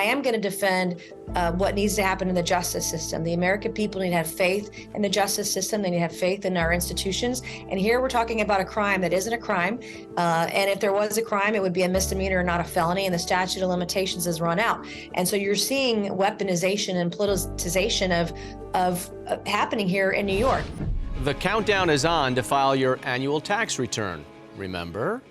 am going to defend what needs to happen in the justice system. The American people need to have faith in the justice system. They need to have faith in our institutions. And here we're talking about a crime that isn't a crime. And if there was a crime, it would be a misdemeanor and not a felony. And the statute of limitations has run out. And so you're seeing weaponization and politicization of happening here in New York. The countdown is on to file your annual tax return, remember?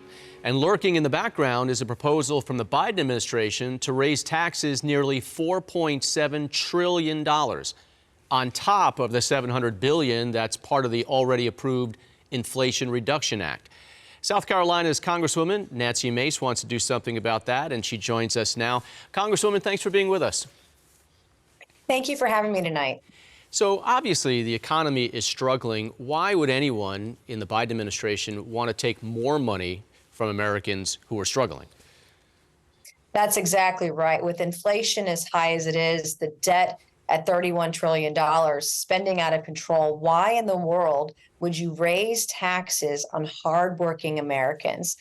And lurking in the background is a proposal from the Biden administration to raise taxes nearly $4.7 trillion on top of the $700 billion that's part of the already approved Inflation Reduction Act. South Carolina's Congresswoman Nancy Mace wants to do something about that, and she joins us now. Congresswoman, thanks for being with us. Thank you for having me tonight. So obviously the economy is struggling. Why would anyone in the Biden administration want to take more money from Americans who are struggling? That's exactly right. With inflation as high as it is, the debt at $31 trillion, spending out of control, why in the world would you raise taxes on hardworking Americans?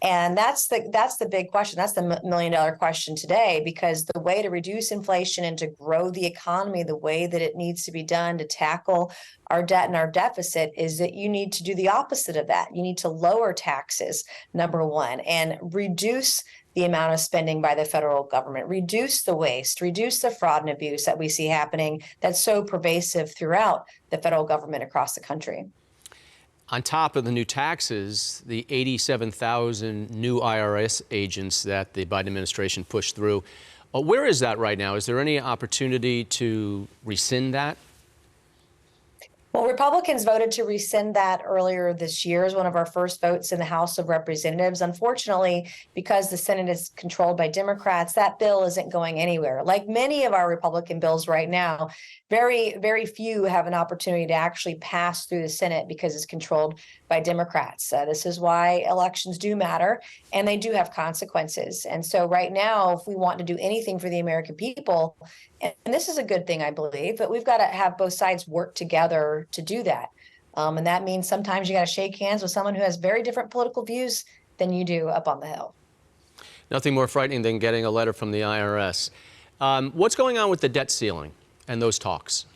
And that's the big question. That's the million-dollar question today, because the way to reduce inflation and to grow the economy the way that it needs to be done to tackle our debt and our deficit is that you need to do the opposite of that. You need to lower taxes, number one, and reduce the amount of spending by the federal government, reduce the waste, reduce the fraud and abuse that we see happening that's so pervasive throughout the federal government across the country. On top of the new taxes, the 87,000 new IRS agents that the Biden administration pushed through, where is that right now? Is there any opportunity to rescind that? Well, Republicans voted to rescind that earlier this year as one of our first votes in the House of Representatives. Unfortunately, because the Senate is controlled by Democrats, that bill isn't going anywhere. Like many of our Republican bills right now, very, very few have an opportunity to actually pass through the Senate because it's controlled by Democrats. This is why elections do matter, and they do have consequences. And so right now, if we want to do anything for the American people, and this is a good thing, I believe, but we've got to have both sides work together to do that. And that means sometimes you got to shake hands with someone who has very different political views than you do up on the Hill. Nothing more frightening than getting a letter from the IRS. What's going on with the debt ceiling and those talks?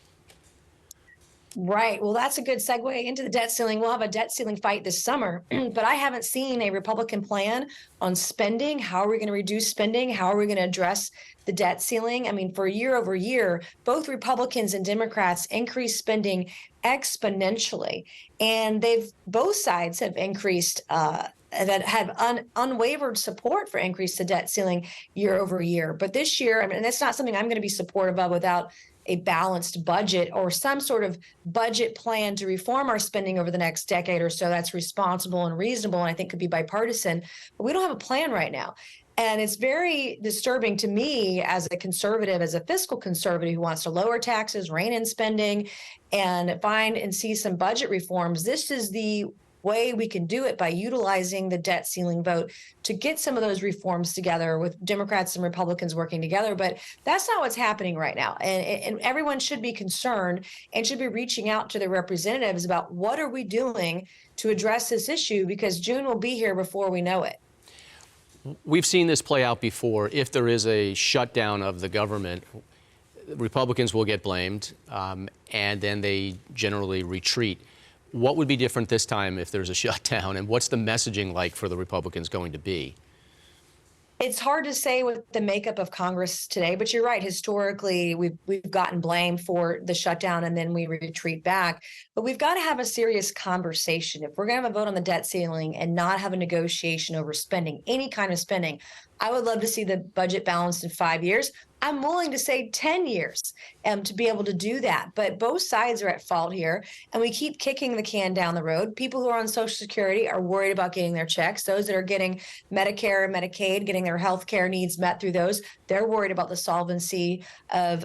Right. Well, that's a good segue into the debt ceiling. We'll have a debt ceiling fight this summer, but I haven't seen a Republican plan on spending. How are we going to reduce spending? How are we going to address the debt ceiling? I mean, for year over year, both Republicans and Democrats increased spending exponentially, and both sides have increased that have unwavered support for increase the debt ceiling year over year. But this year, I mean, that's not something I'm going to be supportive of without a balanced budget or some sort of budget plan to reform our spending over the next decade or so that's responsible and reasonable, and I think could be bipartisan. But we don't have a plan right now. And it's very disturbing to me as a conservative, as a fiscal conservative who wants to lower taxes, rein in spending, and find and see some budget reforms. This is the way we can do it, by utilizing the debt ceiling vote to get some of those reforms together with Democrats and Republicans working together. But that's not what's happening right now. And everyone should be concerned and should be reaching out to their representatives about what are we doing to address this issue, because June will be here before we know it. We've seen this play out before. If there is a shutdown of the government, Republicans will get blamed, and then they generally retreat. What would be different this time if there's a shutdown, and what's the messaging like for the Republicans going to be? It's hard to say with the makeup of Congress today, but you're right. Historically, we've gotten blamed for the shutdown and then we retreat back. But we've got to have a serious conversation. If we're going to have a vote on the debt ceiling and not have a negotiation over spending, any kind of spending, I would love to see the budget balanced in 5 years. I'm willing to say 10 years to be able to do that. But both sides are at fault here, and we keep kicking the can down the road. People who are on Social Security are worried about getting their checks. Those that are getting Medicare and Medicaid, getting their health care needs met through those, they're worried about the solvency of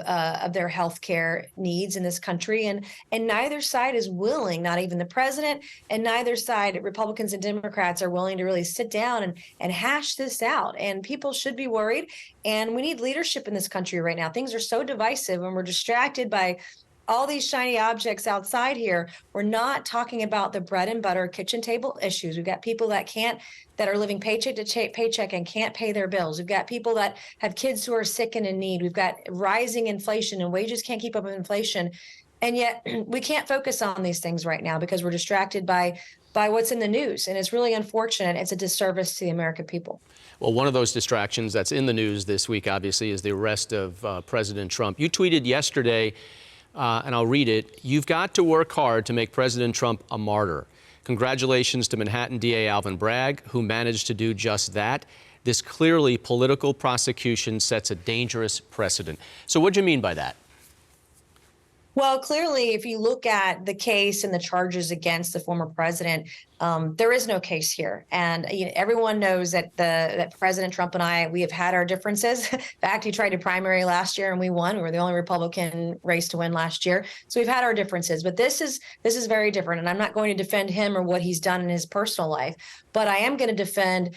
their health care needs in this country. And neither side is willing, not even the president, and neither side, Republicans and Democrats, are willing to really sit down and hash this out. And people should be worried. And we need leadership in this country right now. Things are so divisive, and we're distracted by all these shiny objects outside here. We're not talking about the bread and butter kitchen table issues. We've got people that are living paycheck to paycheck and can't pay their bills. We've got people that have kids who are sick and in need. We've got rising inflation, and wages can't keep up with inflation. And yet we can't focus on these things right now because we're distracted by what's in the news. And it's really unfortunate. It's a disservice to the American people. Well, one of those distractions that's in the news this week, obviously, is the arrest of President Trump. You tweeted yesterday, and I'll read it, "You've got to work hard to make President Trump a martyr. Congratulations to Manhattan DA Alvin Bragg, who managed to do just that. This clearly political prosecution sets a dangerous precedent." So what do you mean by that? Well, clearly, if you look at the case and the charges against the former president, there is no case here. And everyone knows that that President Trump and we have had our differences. In fact, he tried to primary last year and we won. We were the only Republican race to win last year. So we've had our differences. But this is very different. And I'm not going to defend him or what he's done in his personal life, but I am going to defend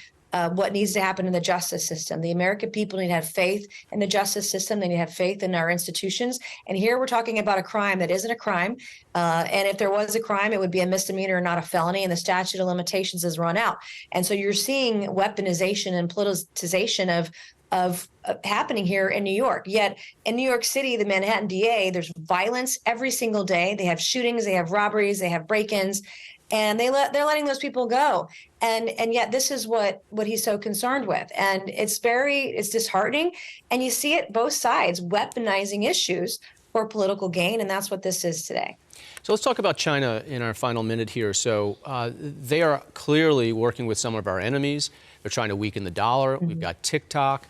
what needs to happen in the justice system. The American people need to have faith in the justice system. They need to have faith in our institutions. And here we're talking about a crime that isn't a crime. And if there was a crime, it would be a misdemeanor, not a felony. And the statute of limitations has run out. And so you're seeing weaponization and politicization of happening here in New York. Yet in New York City, the Manhattan DA, there's violence every single day. They have shootings, they have robberies, they have break-ins. And they're letting those people go, and yet this is what he's so concerned with, and it's disheartening, and you see it both sides weaponizing issues for political gain, and that's what this is today. So let's talk about China in our final minute here. So they are clearly working with some of our enemies. They're trying to weaken the dollar. Mm-hmm. We've got TikTok.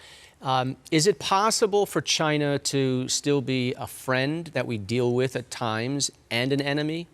Is it possible for China to still be a friend that we deal with at times and an enemy?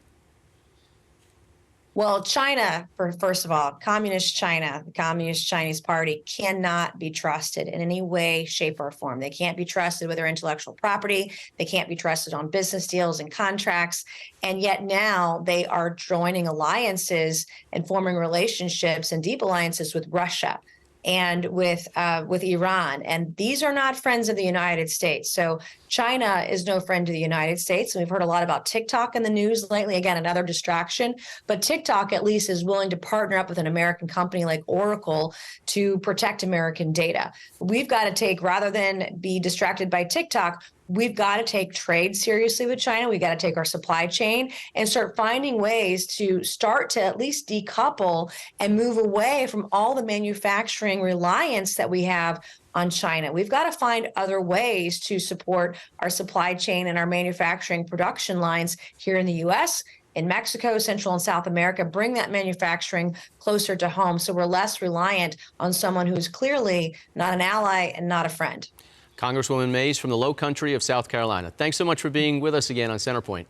Well, China, first of all, communist China, the Communist Chinese Party cannot be trusted in any way, shape, or form. They can't be trusted with their intellectual property. They can't be trusted on business deals and contracts. And yet now they are joining alliances and forming relationships and deep alliances with Russia and with Iran. And these are not friends of the United States. So China is no friend to the United States. And we've heard a lot about TikTok in the news lately. Again, another distraction. But TikTok at least is willing to partner up with an American company like Oracle to protect American data. We've got to take, rather than be distracted by TikTok, we've got to take trade seriously with China. We've got to take our supply chain and start finding ways to start to at least decouple and move away from all the manufacturing reliance that we have on China. We've got to find other ways to support our supply chain and our manufacturing production lines here in the U.S., in Mexico, Central and South America, bring that manufacturing closer to home so we're less reliant on someone who's clearly not an ally and not a friend. Congresswoman Mace from the Low Country of South Carolina. Thanks so much for being with us again on Centerpoint.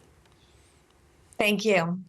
Thank you.